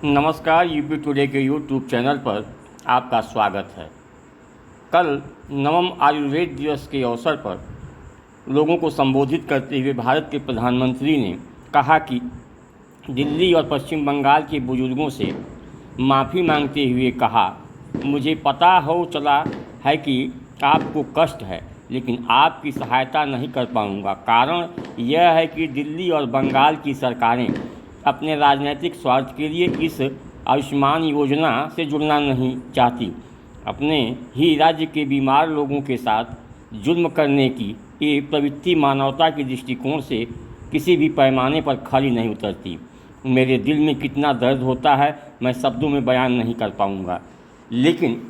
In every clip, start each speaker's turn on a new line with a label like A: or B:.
A: नमस्कार, UP today के YouTube channel पर आपका स्वागत है। कल नवम आयुर्वेद दिवस के अवसर पर लोगों को संबोधित करते हुए भारत के प्रधानमंत्री ने कहा कि दिल्ली और पश्चिम बंगाल के बुजुर्गों से माफ़ी मांगते हुए कहा, मुझे पता हो चला है कि आपको कष्ट है, लेकिन आपकी सहायता नहीं कर पाऊंगा। कारण यह है कि दिल्ली और बंगाल की सरकारें अपने राजनीतिक स्वार्थ के लिए इस आयुष्मान योजना से जुड़ना नहीं चाहती। अपने ही राज्य के बीमार लोगों के साथ जुल्म करने की ये प्रवृत्ति मानवता के दृष्टिकोण से किसी भी पैमाने पर खरी नहीं उतरती। मेरे दिल में कितना दर्द होता है मैं शब्दों में बयान नहीं कर पाऊँगा। लेकिन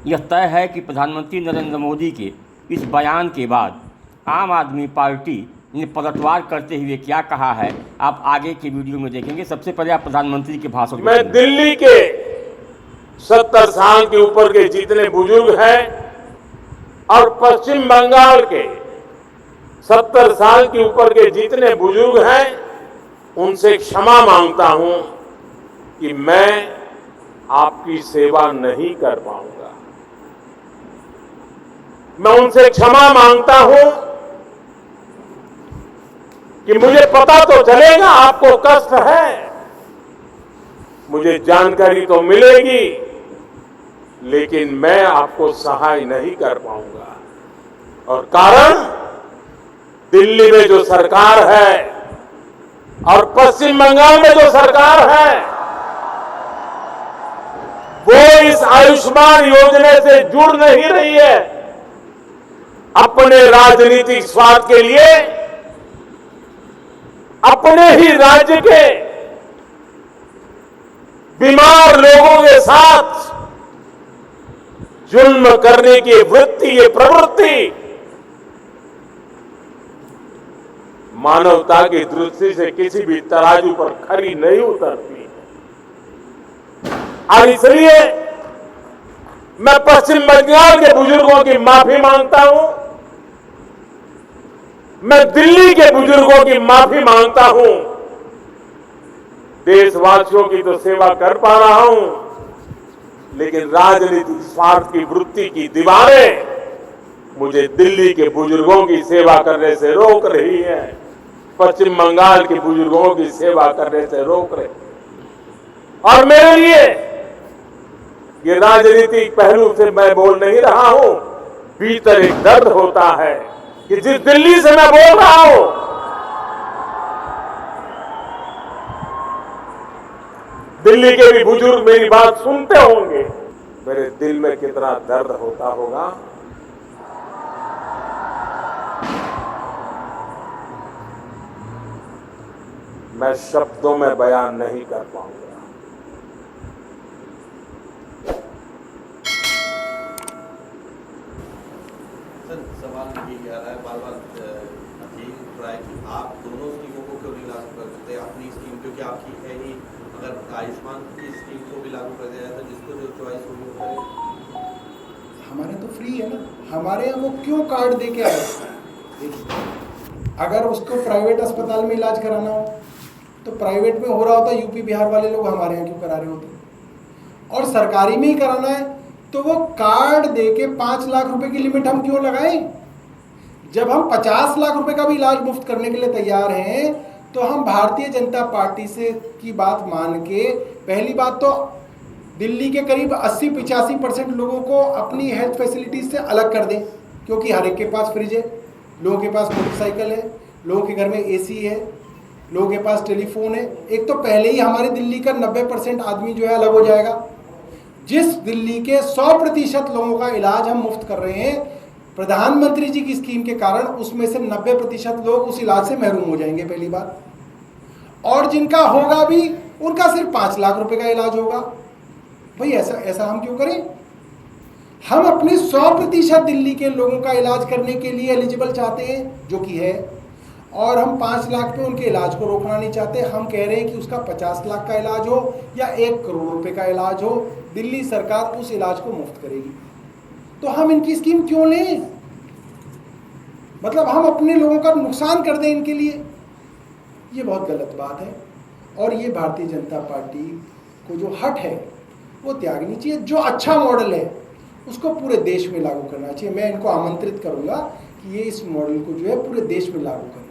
A: यह तय है कि प्रधानमंत्री नरेंद्र मोदी के इस बयान के बाद आम आदमी पार्टी ने पलटवार करते हुए क्या कहा है, आप आगे के वीडियो में देखेंगे। सबसे पहले आप प्रधानमंत्री के भाषण।
B: मैं दिल्ली के 70 साल के ऊपर के जितने बुजुर्ग हैं और पश्चिम बंगाल के 70 साल के ऊपर के जितने बुजुर्ग हैं उनसे क्षमा मांगता हूं कि मैं आपकी सेवा नहीं कर पाऊंगा। मैं उनसे क्षमा मांगता हूं कि मुझे पता तो चलेगा आपको कष्ट है, मुझे जानकारी तो मिलेगी, लेकिन मैं आपको सहाय नहीं कर पाऊंगा। और कारण दिल्ली में जो सरकार है और पश्चिम बंगाल में जो सरकार है वो इस आयुष्मान योजना से जुड़ नहीं रही है। अपने राजनीतिक स्वार्थ के लिए अपने ही राज्य के बीमार लोगों के साथ जुल्म करने की वृत्ति, ये प्रवृत्ति मानवता की दृष्टि से किसी भी तराजू पर खरी नहीं उतरती। और इसलिए मैं पश्चिम बंगाल के बुजुर्गों की माफी मांगता हूं, मैं दिल्ली के बुजुर्गों की माफी मांगता हूं। देशवासियों की तो सेवा कर पा रहा हूं, लेकिन राजनीतिक स्वार्थ की वृत्ति की दीवारें मुझे दिल्ली के बुजुर्गों की सेवा करने से रोक रही है, पश्चिम बंगाल के बुजुर्गों की सेवा करने से रोक रही है। और मेरे लिए ये राजनीतिक पहलू से मैं बोल नहीं रहा हूं, भीतर एक दर्द होता है कि जिस दिल्ली से मैं बोल रहा हूं, दिल्ली के भी बुजुर्ग मेरी बात सुनते होंगे, मेरे दिल में कितना दर्द होता होगा। मैं शब्दों में बयान नहीं कर पाऊंगा।
C: सवाल ये आ रहा है बार बार अजीम राय कि आप दोनों स्कीमों को क्यों नहीं लागू कर सकते? अपनी स्कीम क्योंकि आपकी है ही, अगर आयुष्मान की स्कीम को भी लागू कर दिया जाए तो जिसको जो चॉइस होगी वो करेगा।
D: हमारे तो फ्री है ना, हमारे यहाँ वो क्यों कार्ड दे के आए? देखिए, अगर उसको प्राइवेट अस्पताल में इलाज कराना हो तो प्राइवेट में हो रहा होता, यूपी बिहार वाले लोग हमारे यहाँ क्यों करा रहे होते? और सरकारी में ही कराना है तो वो कार्ड देके 5 लाख रुपए की लिमिट हम क्यों लगाएं? जब हम 50 लाख रुपए का भी इलाज मुफ्त करने के लिए तैयार हैं तो हम भारतीय जनता पार्टी से की बात मान के, पहली बात तो दिल्ली के करीब 80-85% लोगों को अपनी हेल्थ फैसिलिटीज से अलग कर दें, क्योंकि हर एक के पास फ्रिज है, लोगों के पास मोटरसाइकिल है, लोगों के घर में एसी है, लोगों के पास टेलीफोन है। एक तो पहले ही हमारी दिल्ली का 90% आदमी जो है अलग हो जाएगा। जिस दिल्ली के 100% लोगों का इलाज हम मुफ्त कर रहे हैं, प्रधानमंत्री जी की स्कीम के कारण उसमें से 90% लोग उस इलाज से महरूम हो जाएंगे, पहली बात। और जिनका होगा भी उनका सिर्फ 5 लाख रुपए का इलाज होगा। भाई ऐसा हम क्यों करें? हम अपने 100% दिल्ली के लोगों का इलाज करने के लिए एलिजिबल चाहते हैं, जो कि है, और हम 5 लाख पे उनके इलाज को रोकना नहीं चाहते। हम कह रहे हैं कि उसका 50 लाख का इलाज हो या 1 करोड़ रुपए का इलाज हो, दिल्ली सरकार उस इलाज को मुफ्त करेगी। तो हम इनकी स्कीम क्यों लें? मतलब हम अपने लोगों का नुकसान कर दें इनके लिए, ये बहुत गलत बात है। और ये भारतीय जनता पार्टी को जो हट है वो त्यागनी चाहिए। जो अच्छा मॉडल है उसको पूरे देश में लागू करना चाहिए। मैं इनको आमंत्रित करूंगा कि ये इस मॉडल को जो है पूरे देश में लागू करें।